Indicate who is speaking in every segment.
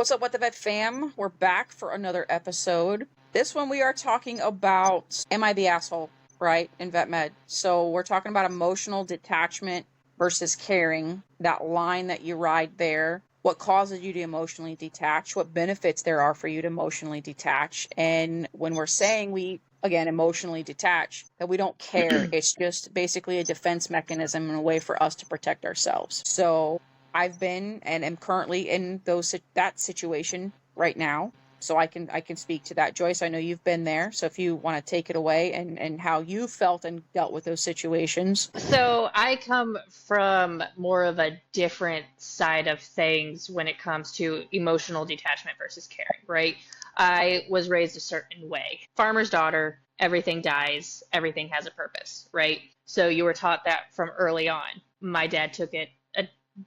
Speaker 1: What's up, What the Vet fam? We're back for another episode. This one we are talking about am I the asshole, right, in vet med. So we're talking about emotional detachment versus caring, that line that you ride there. What causes you to emotionally detach, what benefits there are for you to emotionally detach. And when we're saying we, again, emotionally detach, that we don't care, it's just basically a defense mechanism and a way for us to protect ourselves. So I've been and am currently in that situation right now. So I can speak to that. Joyce, I know you've been there. So if you want to take it away and how you felt and dealt with those situations.
Speaker 2: So I come from more of a different side of things when it comes to emotional detachment versus caring, right? I was raised a certain way. Farmer's daughter, everything dies, everything has a purpose, right? So you were taught that from early on. My dad took it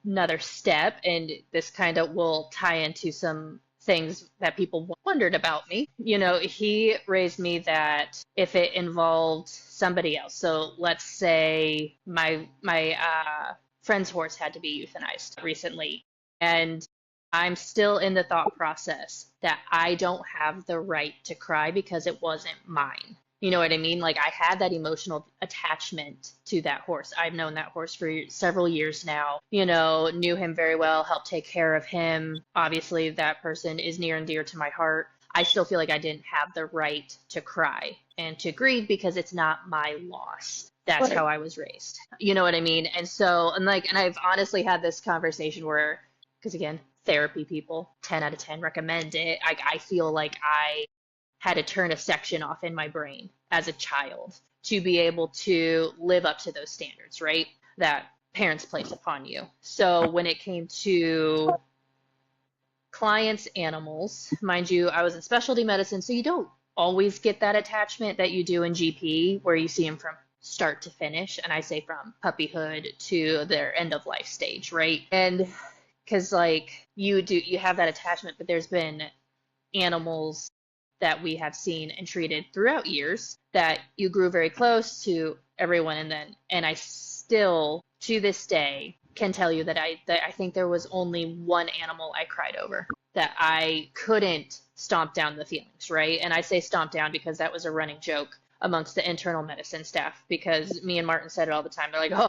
Speaker 2: another step, and this kind of will tie into some things that people wondered about me. You know, he raised me that if it involved somebody else, so let's say my friend's horse had to be euthanized recently, and I'm still in the thought process that I don't have the right to cry because it wasn't mine. You know what I mean? Like I had that emotional attachment to that horse. I've known that horse for several years now, knew him very well, helped take care of him. Obviously, that person is near and dear to my heart. I still feel like I didn't have the right to cry and to grieve because it's not my loss. That's
Speaker 1: Right.
Speaker 2: how I was raised. You know what I mean? And so, and I've honestly had this conversation where, because again, therapy people, 10 out of 10 recommend it. I feel like I had to turn a section off in my brain as a child to be able to live up to those standards, right? That parents place upon you. So when it came to clients' animals, mind you, I was in specialty medicine, so you don't always get that attachment that you do in GP where you see them from start to finish. And I say from puppyhood to their end of life stage, right? And because you have that attachment, but there's been animals that we have seen and treated throughout years that you grew very close to everyone, and I still to this day can tell you that I think there was only one animal I cried over that I couldn't stomp down the feelings, right? And I say stomp down because that was a running joke amongst the internal medicine staff, because me and Martin said it all the time. They're like, oh,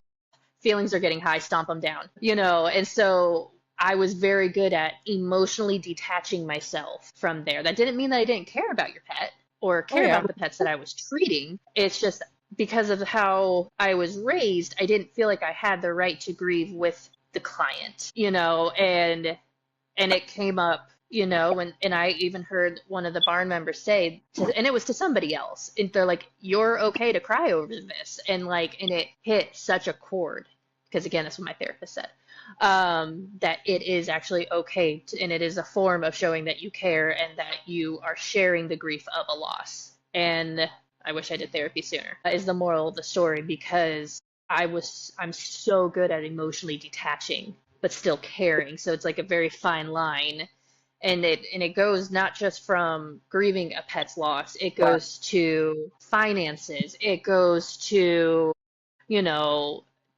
Speaker 2: feelings are getting high, stomp them down, and so I was very good at emotionally detaching myself from there. That didn't mean that I didn't care about your pet or care about the pets that I was treating. It's just because of how I was raised, I didn't feel like I had the right to grieve with the client, and it came up, and I even heard one of the barn members say, and it was to somebody else, and they're like, "You're okay to cry over this," and it hit such a chord, because again, that's what my therapist said, that it is actually okay and it is a form of showing that you care and that you are sharing the grief of a loss. And I wish I did therapy sooner, is the moral of the story, because I'm so good at emotionally detaching but still caring. So it's like a very fine line. And it goes not just from grieving a pet's loss, it goes to finances, it goes to,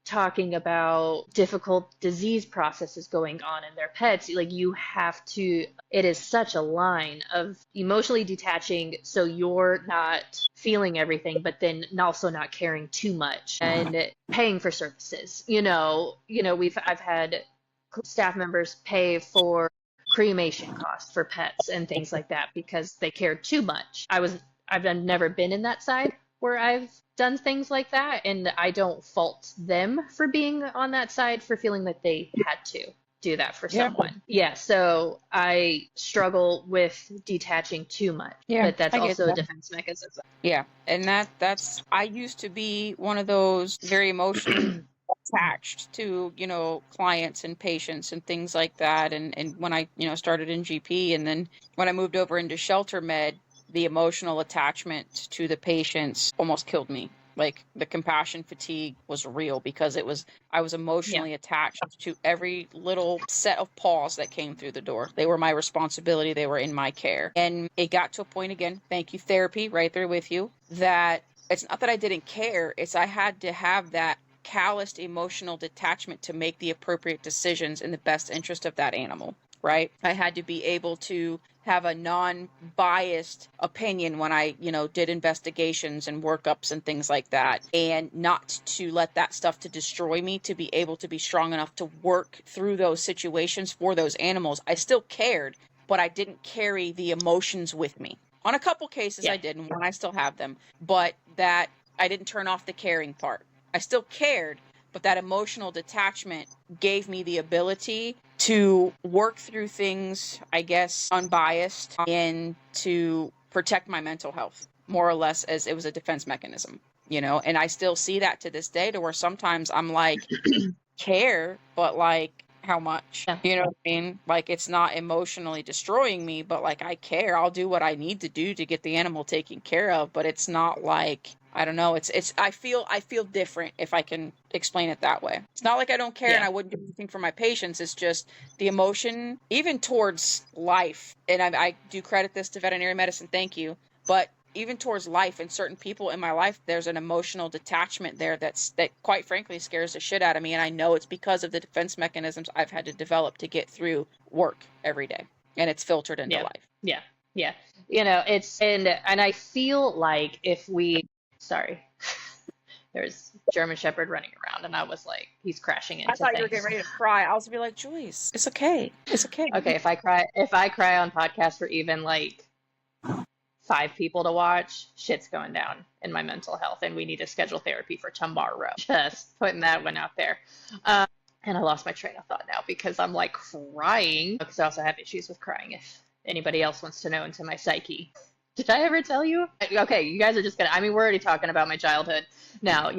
Speaker 2: talking about difficult disease processes going on in their pets. Like you have to, it is such a line of emotionally detaching so you're not feeling everything, but then also not caring too much and paying for services. I've had staff members pay for cremation costs for pets and things like that because they cared too much. I've never been in that side where I've done things like that, and I don't fault them for being on that side for feeling that they had to do that for someone. Yeah, so I struggle with detaching too much, but that's also a defense mechanism.
Speaker 1: Yeah, and that's I used to be one of those very emotionally attached to, clients and patients and things like that. And when I, started in GP, and then when I moved over into shelter med, the emotional attachment to the patients almost killed me. Like the compassion fatigue was real because I was emotionally attached to every little set of paws that came through the door. They were my responsibility. They were in my care. And it got to a point, again, thank you therapy, right there with you, that it's not that I didn't care. It's I had to have that calloused emotional detachment to make the appropriate decisions in the best interest of that animal. right? I had to be able to have a non-biased opinion when I, did investigations and workups and things like that, and not to let that stuff to destroy me, to be able to be strong enough to work through those situations for those animals. I still cared, but I didn't carry the emotions with me. On a couple cases
Speaker 2: Yeah.
Speaker 1: I did, and one I still have them, but that I didn't turn off the caring part. I still cared, but that emotional detachment gave me the ability to work through things, I guess, unbiased, and to protect my mental health, more or less, as it was a defense mechanism, and I still see that to this day, to where sometimes I'm like, care, but like, how much?
Speaker 2: Yeah.
Speaker 1: You know what I mean? Like, it's not emotionally destroying me, but like, I care. I'll do what I need to do to get the animal taken care of, but it's not like, I don't know, it's I feel different, if I can explain it that way. It's not like I don't care and
Speaker 2: Yeah.
Speaker 1: I wouldn't do anything for my patients. It's just the emotion, even towards life. And I do credit this to veterinary medicine, thank you. But even towards life and certain people in my life, there's an emotional detachment there that quite frankly scares the shit out of me, and I know it's because of the defense mechanisms I've had to develop to get through work every day, and it's filtered into
Speaker 2: Yeah.
Speaker 1: life.
Speaker 2: Yeah. Yeah. It's and I feel like if we sorry. There's German Shepherd running around and I was like, he's crashing
Speaker 1: I
Speaker 2: into
Speaker 1: thought you were getting
Speaker 2: things.
Speaker 1: ready to cry. I was gonna be like, Joyce, it's okay. It's okay.
Speaker 2: Okay, if I cry on podcast for even like 5 people to watch, shit's going down in my mental health, and we need to schedule therapy for tomorrow. Just putting that one out there. And I lost my train of thought now because I'm like crying because I also have issues with crying. If anybody else wants to know into my psyche, did I ever tell you? Okay, you guys are just gonna. I mean, we're already talking about my childhood now.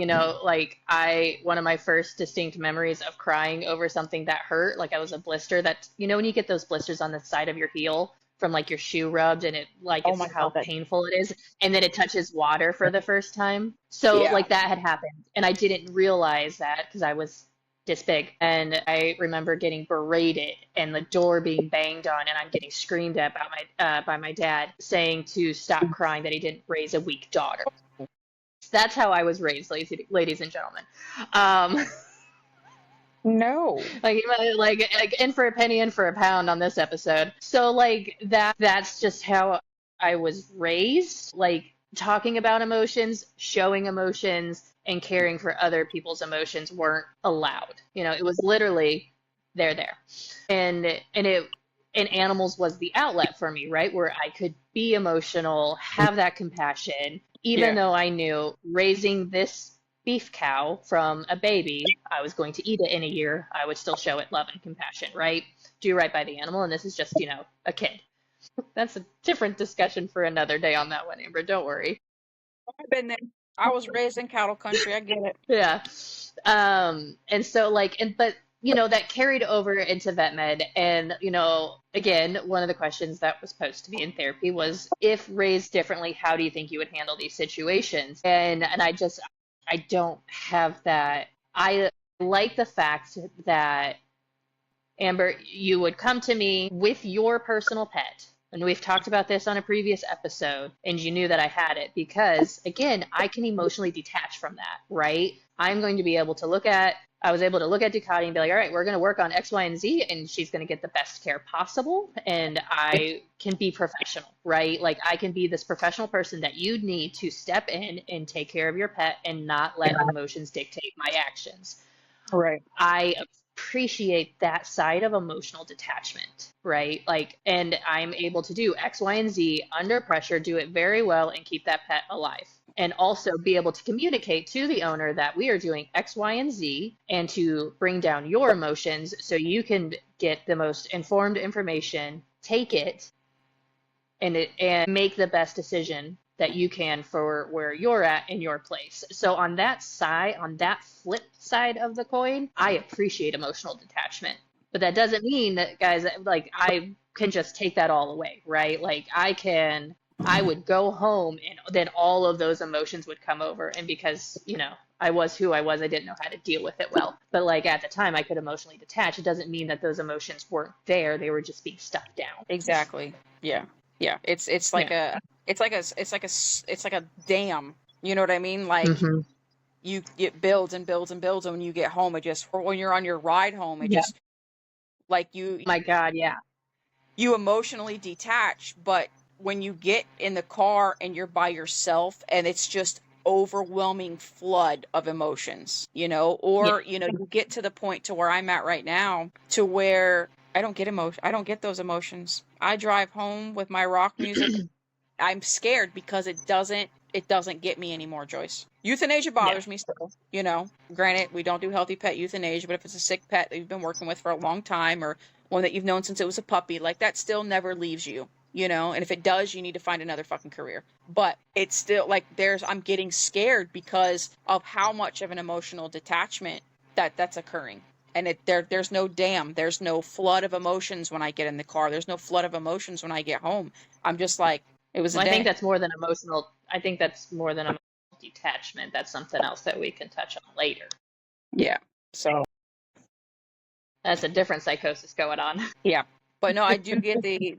Speaker 2: Like one of my first distinct memories of crying over something that hurt, like I was a blister. That when you get those blisters on the side of your heel from like your shoe rubbed and it like
Speaker 1: Oh
Speaker 2: it's
Speaker 1: my
Speaker 2: how
Speaker 1: god, that
Speaker 2: painful it is and then it touches water for the first time. So
Speaker 1: yeah.
Speaker 2: like that had happened and I didn't realize that because I was this big and I remember getting berated and the door being banged on and I'm getting screamed at by my dad saying to stop crying, that he didn't raise a weak daughter. That's how I was raised, ladies and gentlemen. Um,
Speaker 1: No.
Speaker 2: like in for a penny, in for a pound on this episode. So like that's just how I was raised. Like talking about emotions, showing emotions, and caring for other people's emotions weren't allowed. It was literally they're there. And animals was the outlet for me, right? Where I could be emotional, have that compassion, even
Speaker 1: Yeah.
Speaker 2: though I knew raising this beef cow from a baby, I was going to eat it in a year, I would still show it love and compassion, right? Do right by the animal, and this is just, a kid. That's a different discussion for another day on that one, Amber. Don't worry.
Speaker 1: I've been there. I was raised in cattle country. I get it.
Speaker 2: Yeah. And so but that carried over into vet med. And, again, one of the questions that was posed to me in therapy was, if raised differently, how do you think you would handle these situations? And I don't have that. I like the fact that, Amber, you would come to me with your personal pet. And we've talked about this on a previous episode, and you knew that I had it because, again, I can emotionally detach from that, right? I'm going to be able to I was able to look at Ducati and be like, all right, we're going to work on X, Y, and Z, and she's going to get the best care possible. And I can be professional, right? Like I can be this professional person that you need to step in and take care of your pet and not let emotions dictate my actions.
Speaker 1: Right.
Speaker 2: I appreciate that side of emotional detachment, right? Like, and I'm able to do X, Y, and Z under pressure, do it very well, and keep that pet alive. And also be able to communicate to the owner that we are doing X, Y, and Z, and to bring down your emotions so you can get the most informed information, take it, and make the best decision that you can for where you're at in your place. So on that flip side of the coin, I appreciate emotional detachment. But that doesn't mean that, guys, like I can just take that all away, right? Like I would go home and then all of those emotions would come over. And because, I was who I was, I didn't know how to deal with it well. But like at the time I could emotionally detach. It doesn't mean that those emotions weren't there. They were just being stuffed down.
Speaker 1: Exactly. Yeah. Yeah. It's like
Speaker 2: Yeah.
Speaker 1: it's like a dam. You know what I mean? Like
Speaker 2: Hmm.
Speaker 1: it builds and builds and builds, and when you get home, or when you're on your ride home, it
Speaker 2: Yeah.
Speaker 1: just like you
Speaker 2: My God, yeah.
Speaker 1: you emotionally detach, but when you get in the car and you're by yourself and it's just overwhelming flood of emotions, or you get to the point to where I'm at right now, to where I don't get those emotions. I drive home with my rock music. I'm scared because it doesn't get me anymore, Joyce. Euthanasia
Speaker 2: Yeah.
Speaker 1: bothers me still, Granted, we don't do healthy pet euthanasia, but if it's a sick pet that you've been working with for a long time, or one that you've known since it was a puppy, like, that still never leaves you, and if it does, you need to find another fucking career. But it's still like I'm getting scared because of how much of an emotional detachment that's occurring. And there's no flood of emotions when I get in the car. There's no flood of emotions when I get home. I'm just like, it was a
Speaker 2: Well, I think
Speaker 1: day.
Speaker 2: that's more than emotional. I think that's more than emotional detachment. That's something else that we can touch on later.
Speaker 1: Yeah. So,
Speaker 2: That's a different psychosis going on.
Speaker 1: yeah. But no, I do get the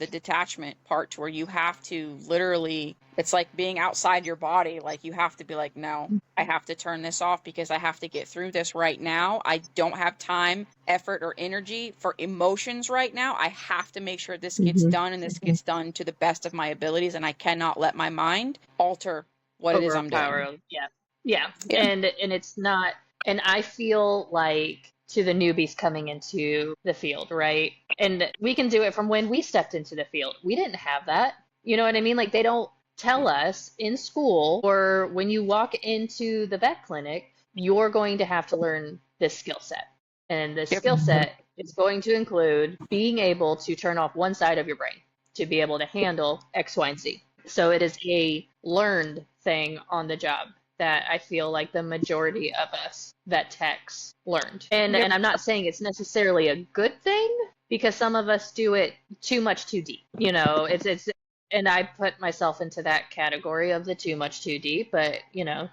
Speaker 1: detachment part, to where you have to literally, it's like being outside your body. Like, you have to be like, no, I have to turn this off because I have to get through this right now. I don't have time, effort, or energy for emotions right now. I have to make sure this gets done, and this gets done to the best of my abilities. And I cannot let my mind alter what it is I'm doing.
Speaker 2: Overpower. Yeah. Yeah.
Speaker 1: Yeah.
Speaker 2: And it's not, and I feel like to the newbies coming into the field, right? And we can do it from when we stepped into the field. We didn't have that. You know what I mean? Like they don't tell us in school or when you walk into the vet clinic, you're going to have to learn this skill set. And this
Speaker 1: Yep.
Speaker 2: skill set is going to include being able to turn off one side of your brain to be able to handle X, Y, and Z. So it is a learned thing on the job that I feel like the majority of us vet techs learned. And
Speaker 1: Yep.
Speaker 2: and I'm not saying it's necessarily a good thing because some of us do it too much too deep. It's and I put myself into that category of the too much too deep, but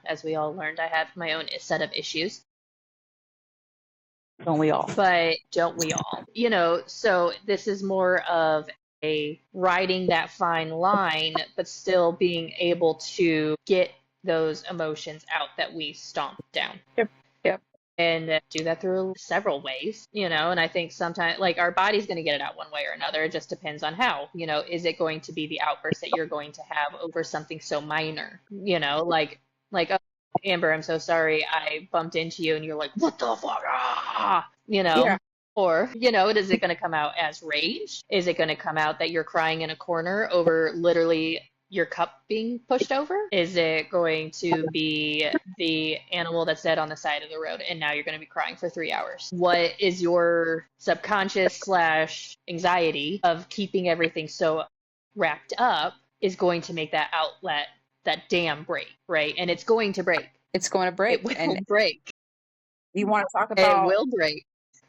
Speaker 2: as we all learned, I have my own set of issues.
Speaker 1: Don't we all?
Speaker 2: But don't we all? So this is more of a riding that fine line, but still being able to get those emotions out that we stomp down.
Speaker 1: Yep. Yep.
Speaker 2: And do that through several ways, and I think sometimes, like, our body's going to get it out one way or another. It just depends on how, is it going to be the outburst that you're going to have over something so minor, like, oh, Amber, I'm so sorry I bumped into you, and you're like, what the fuck? Ah!
Speaker 1: Yeah.
Speaker 2: Or, is it going to come out as rage? Is it going to come out that you're crying in a corner over literally your cup being pushed over? Is it going to be the animal that's dead on the side of the road and now you're going to be crying for 3 hours? What is your subconscious / anxiety of keeping everything so wrapped up is going to make that outlet, that dam break, right? And it's going to break.
Speaker 1: It's going to break.
Speaker 2: It will
Speaker 1: And
Speaker 2: break.
Speaker 1: you want to talk
Speaker 2: It
Speaker 1: about
Speaker 2: will break.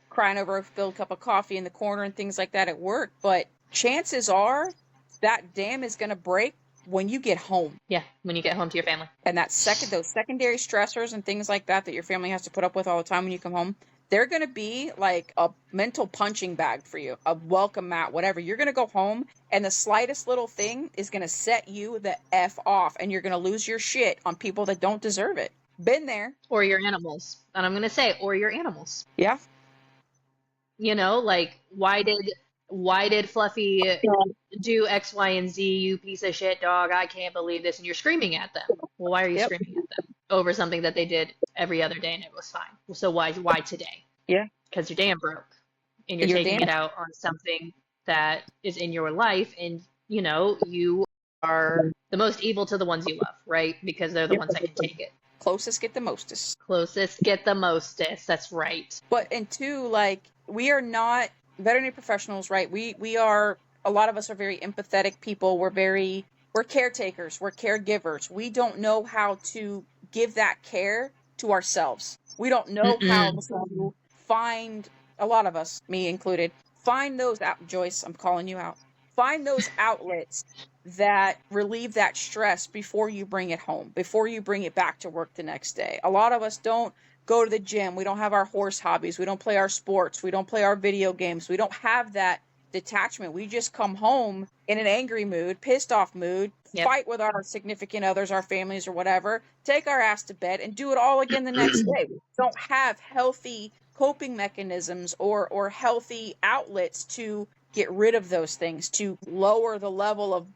Speaker 1: crying over a spilled cup of coffee in the corner and things like that at work, but chances are that dam is going to break when you get home.
Speaker 2: Yeah, when you get home to your family.
Speaker 1: And those secondary stressors and things like that your family has to put up with all the time when you come home, they're going to be like a mental punching bag for you, a welcome mat, whatever. You're going to go home, and the slightest little thing is going to set you the F off, and you're going to lose your shit on people that don't deserve it. Been there.
Speaker 2: Or your animals. And I'm going to say, or your animals.
Speaker 1: Yeah.
Speaker 2: Like, why did Fluffy do X, Y, and Z, you piece of shit dog, I can't believe this, and you're screaming at them. Well, why are you screaming at them over something that they did every other day and it was fine? So why today?
Speaker 1: Yeah.
Speaker 2: Because your dam broke and you're taking it out on something that is in your life, and you are the most evil to the ones you love, right? Because they're the ones that can take it.
Speaker 1: Closest get the mostest.
Speaker 2: Closest get the mostest. That's right.
Speaker 1: But, and two, like, we are not veterinary professionals, right? We are, a lot of us are very empathetic people. We're caretakers. We're caregivers. We don't know how to give that care to ourselves. We don't know how to find, a lot of us, me included, find those out. Joyce, I'm calling you out. Find those outlets that relieve that stress before you bring it home, before you bring it back to work the next day. A lot of us don't go to the gym. We don't have our horse hobbies. We don't play our sports. We don't play our video games. We don't have that detachment. We just come home in an angry mood, pissed off mood, fight with our significant others, our families, or whatever, take our ass to bed, and do it all again the next day. We don't have healthy coping mechanisms or healthy outlets to get rid of those things, to lower the level of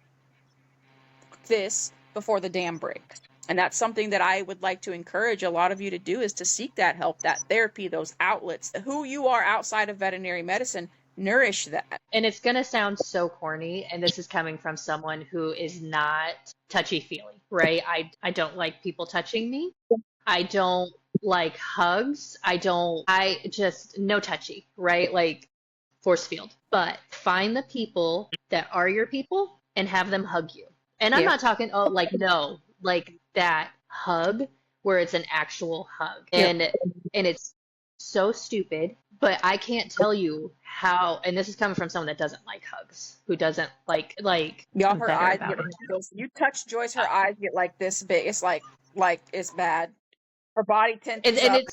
Speaker 1: this before the dam breaks. And that's something that I would like to encourage a lot of you to do, is to seek that help, that therapy, those outlets. Who you are outside of veterinary medicine, nourish that.
Speaker 2: And it's going to sound so corny, and this is coming from someone who is not touchy-feely, right? I don't like people touching me. I don't like hugs. I just, no touchy, right? Like force field. But find the people that are your people and have them hug you. And I'm
Speaker 1: Yeah.
Speaker 2: not talking, oh, like, no, like that hug where it's an actual hug. And it's so stupid, but I can't tell you how, and this is coming from someone that doesn't like hugs, who doesn't like
Speaker 1: Y'all,
Speaker 2: I'm
Speaker 1: her
Speaker 2: better
Speaker 1: eyes
Speaker 2: about
Speaker 1: get,
Speaker 2: it.
Speaker 1: you touch Joyce, her eyes get like this big. It's like it's bad. Her body tenses
Speaker 2: And
Speaker 1: up.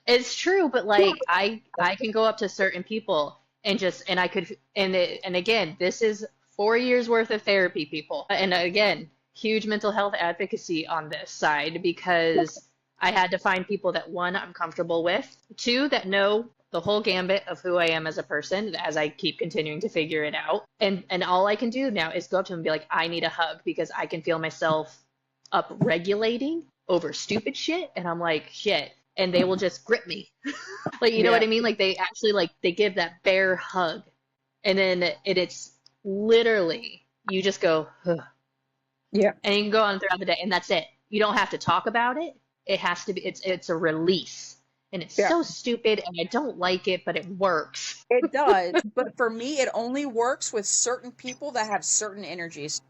Speaker 2: it's true, but like I can go up to certain people and just and I could and again, this is 4 years worth of therapy, people. And again, huge mental health advocacy on this side, because I had to find people that, one, I'm comfortable with, two, that know the whole gambit of who I am as a person as I keep continuing to figure it out. And all I can do now is go up to them and be like, I need a hug, because I can feel myself up regulating over stupid shit, and I'm like, shit, and they will just grip me. Like, you know
Speaker 1: Yeah.
Speaker 2: what I mean? Like, they actually, like, they give that bear hug, and then it's literally, you just go, ugh,
Speaker 1: Yeah.
Speaker 2: and you can go on throughout the day, and that's it. You don't have to talk about it. It has to be, it's a release, and it's
Speaker 1: Yeah.
Speaker 2: so stupid, and I don't like it, but it works.
Speaker 1: It does. But for me, it only works with certain people that have certain energies.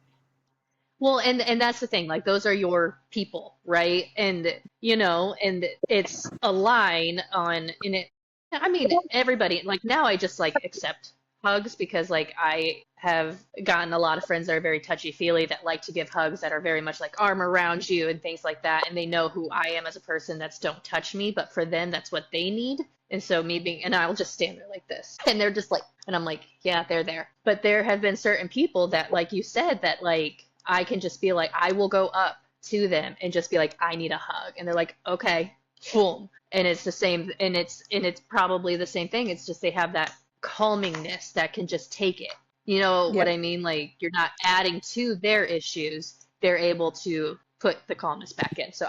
Speaker 2: Well, and that's the thing, like, those are your people, right? And and it's a line on in it. I mean, everybody, like, now I just like accept hugs, because like I have gotten a lot of friends that are very touchy-feely, that like to give hugs, that are very much like arm around you and things like that, and they know who I am as a person. That's, don't touch me, but for them that's what they need. And so me being, and I'll just stand there like this, and they're just like, and I'm like, yeah, they're there. But there have been certain people that, like you said, that like I can just be like, I will go up to them and just be like, I need a hug. And they're like, okay, boom. And it's the same, and it's probably the same thing. It's just they have that calmingness that can just take it. You know
Speaker 1: Yeah.
Speaker 2: what I mean? Like, you're not adding to their issues. They're able to put the calmness back in. So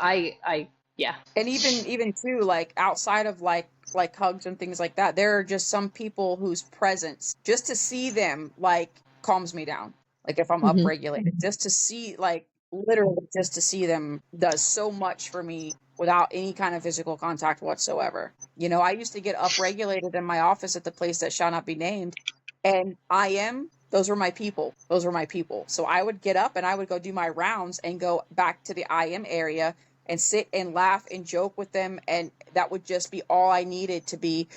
Speaker 2: yeah.
Speaker 1: And even too, like outside of like hugs and things like that, there are just some people whose presence, just to see them, like, calms me down. Like if I'm
Speaker 2: Mhm.
Speaker 1: upregulated, just to see, like, literally just to see them does so much for me without any kind of physical contact whatsoever. You know, I used to get upregulated in my office at the place that shall not be named, and those were my people. Those were my people. So I would get up and I would go do my rounds and go back to the IM area and sit and laugh and joke with them, and that would just be all I needed to be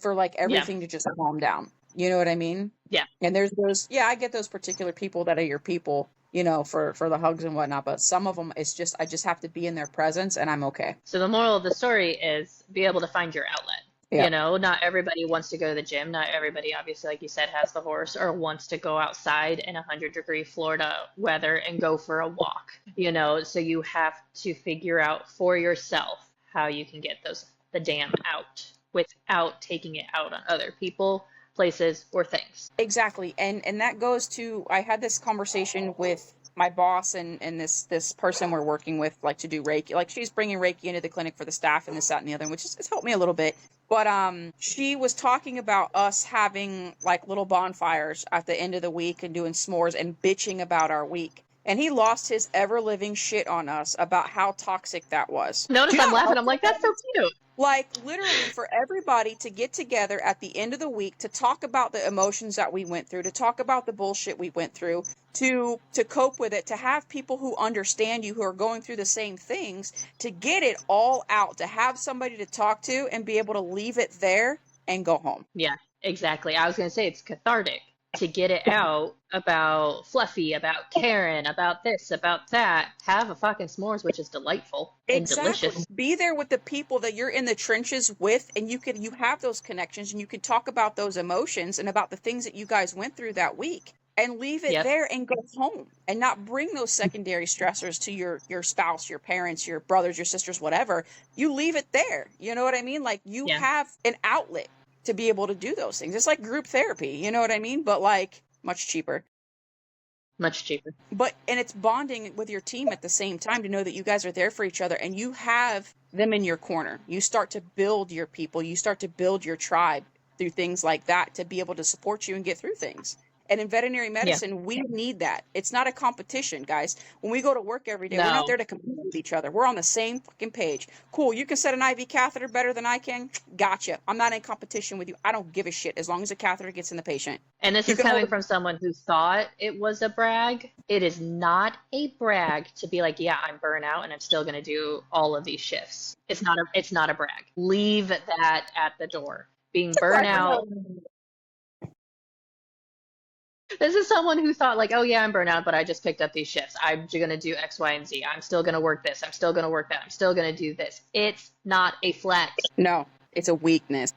Speaker 1: for like
Speaker 2: Yeah.
Speaker 1: everything to just calm down. You know what I mean?
Speaker 2: Yeah.
Speaker 1: And there's those, yeah, I get those particular people that are your people, for the hugs and whatnot, but some of them, it's just, I just have to be in their presence and I'm okay.
Speaker 2: So the moral of the story is, be able to find your outlet.
Speaker 1: Yeah.
Speaker 2: Not everybody wants to go to the gym. Not everybody, obviously, like you said, has the horse or wants to go outside in 100-degree Florida weather and go for a walk. So you have to figure out for yourself how you can get the dam out without taking it out on other people, places, or things.
Speaker 1: Exactly. And that goes to, I had this conversation with my boss and this person we're working with, like, to do Reiki. Like, she's bringing Reiki into the clinic for the staff and this, that, and the other, which has helped me a little bit. But she was talking about us having like little bonfires at the end of the week and doing s'mores and bitching about our week. And he lost his ever living shit on us about how toxic that was.
Speaker 2: Notice I'm laughing. I'm like, that's so cute.
Speaker 1: Like, literally, for everybody to get together at the end of the week to talk about the emotions that we went through, to talk about the bullshit we went through, to cope with it, to have people who understand you, who are going through the same things, to get it all out, to have somebody to talk to and be able to leave it there and go home.
Speaker 2: Yeah, exactly. I was going to say, it's cathartic to get it out about Fluffy, about Karen, about this, about that. Have a fucking s'mores, which is delightful and delicious.
Speaker 1: Be there with the people that you're in the trenches with, and you have those connections, and you can talk about those emotions and about the things that you guys went through that week, and leave it there and go home, and not bring those secondary stressors to your spouse, your parents, your brothers, your sisters, whatever. You leave it there. You know what I mean? Like, you have an outlet. to be able to do those things. It's like group therapy, you know what I mean? But like much cheaper.
Speaker 2: Much cheaper.
Speaker 1: And it's bonding with your team at the same time to know that you guys are there for each other and you have them in your corner. You start to build your people. You start to build your tribe through things like that to be able to support you and get through things. And in veterinary medicine, we need that. It's not a competition, guys. When we go to work every day, we're not there to compete with each other. We're on the same fucking page. Cool, you can set an IV catheter better than I can. Gotcha. I'm not in competition with you. I don't give a shit as long as the catheter gets in the patient.
Speaker 2: And this is coming from someone who thought it was a brag. It is not a brag to be like, yeah, I'm burnout and I'm still going to do all of these shifts. It's not a brag. Leave that at the door. Being burnout. This is someone who thought like, oh yeah, I'm burnout, but I just picked up these shifts. I'm going to do X, Y, and Z. I'm still going to work this. I'm still going to work that. I'm still going to do this. It's not a flex.
Speaker 1: No, it's a weakness.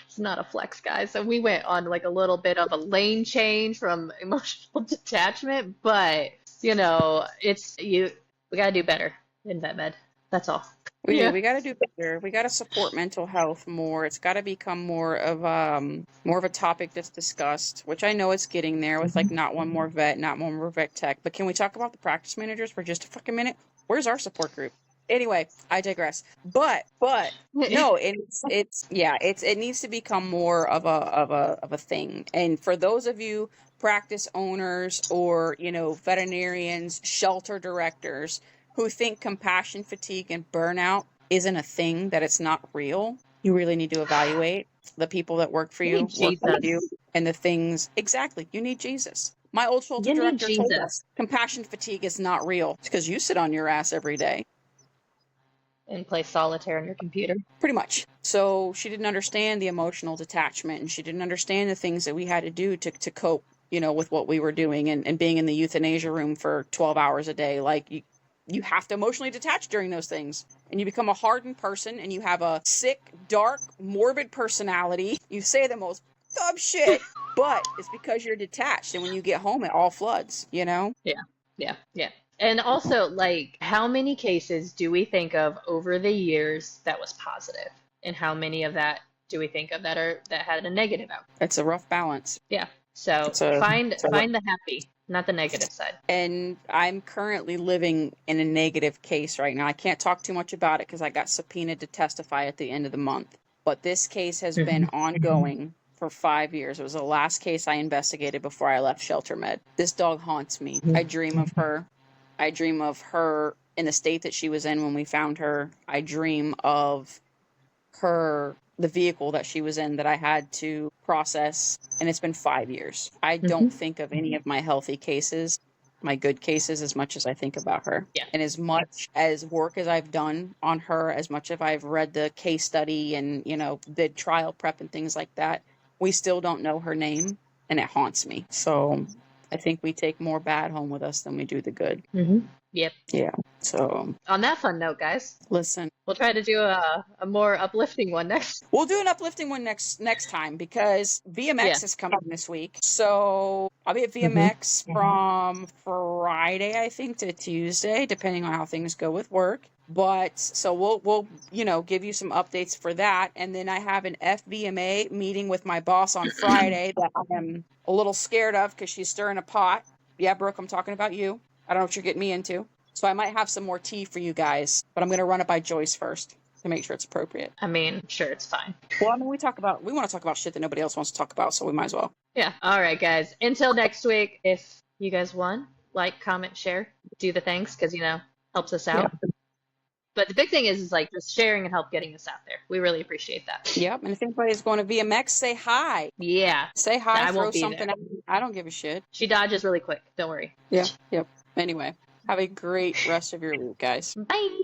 Speaker 2: It's not a flex, guys. So we went on like a little bit of a lane change from emotional detachment, but we got to do better in vet med. That's all.
Speaker 1: We got to do better. We got to support mental health more. It's got to become more of a topic that's discussed, which I know it's getting there with like not one more vet, not one more vet tech. But can we talk about the practice managers for just a fucking minute? Where's our support group? Anyway, I digress. But no, it needs to become more of a thing. And for those of you practice owners or veterinarians, shelter directors who think compassion fatigue and burnout isn't a thing, that it's not real, you really need to evaluate the people that work for you, and the things. Exactly. You need Jesus. My old shelter director told us compassion fatigue is not real. It's because you sit on your ass every day
Speaker 2: and play solitaire on your computer.
Speaker 1: Pretty much. So she didn't understand the emotional detachment, and she didn't understand the things that we had to do to cope, with what we were doing and being in the euthanasia room for 12 hours a day. Like you have to emotionally detach during those things, and you become a hardened person, and you have a sick, dark, morbid personality. You say the most dumb shit, but it's because you're detached, and when you get home, it all floods, Yeah.
Speaker 2: And also, like, how many cases do we think of over the years that was positive, and how many of that do we think of that had a negative outcome?
Speaker 1: It's a rough balance.
Speaker 2: Yeah. So find the happy, not the negative side.
Speaker 1: And I'm currently living in a negative case right now. I can't talk too much about it because I got subpoenaed to testify at the end of the month. But this case has been ongoing for 5 years. It was the last case I investigated before I left Shelter Med. This dog haunts me. I dream of her. I dream of her in the state that she was in when we found her. I dream of her, the vehicle that she was in that I had to process, and it's been 5 years. I don't think of any of my healthy cases, my good cases, as much as I think about her.
Speaker 2: Yeah.
Speaker 1: And as much as work as I've done on her, as much as I've read the case study and, did trial prep and things like that, we still don't know her name, and it haunts me. So I think we take more bad home with us than we do the good.
Speaker 2: Yep.
Speaker 1: Yeah. So
Speaker 2: on that fun note, guys,
Speaker 1: listen,
Speaker 2: we'll try to do a more uplifting one next.
Speaker 1: We'll do an uplifting one next time because VMX is coming this week. So I'll be at VMX from Friday, I think, to Tuesday, depending on how things go with work. But so we'll give you some updates for that. And then I have an FVMA meeting with my boss on Friday that I am a little scared of because she's stirring a pot. Yeah, Brooke, I'm talking about you. I don't know what you're getting me into. So I might have some more tea for you guys, but I'm going to run it by Joyce first to make sure it's appropriate.
Speaker 2: I mean, sure, it's fine.
Speaker 1: Well, I mean, we want to talk about shit that nobody else wants to talk about, so we might as well.
Speaker 2: Yeah. All right, guys. Until next week, if you guys want, like, comment, share, do the things, because, helps us out. Yeah. But the big thing is like just sharing and help getting this out there. We really appreciate that.
Speaker 1: Yep. And if anybody's going to VMX, say hi.
Speaker 2: Yeah.
Speaker 1: Say hi.
Speaker 2: I
Speaker 1: throw something out. I don't give a shit.
Speaker 2: She dodges really quick. Don't worry.
Speaker 1: Yeah. Yep. Anyway, have a great rest of your week, guys.
Speaker 2: Bye.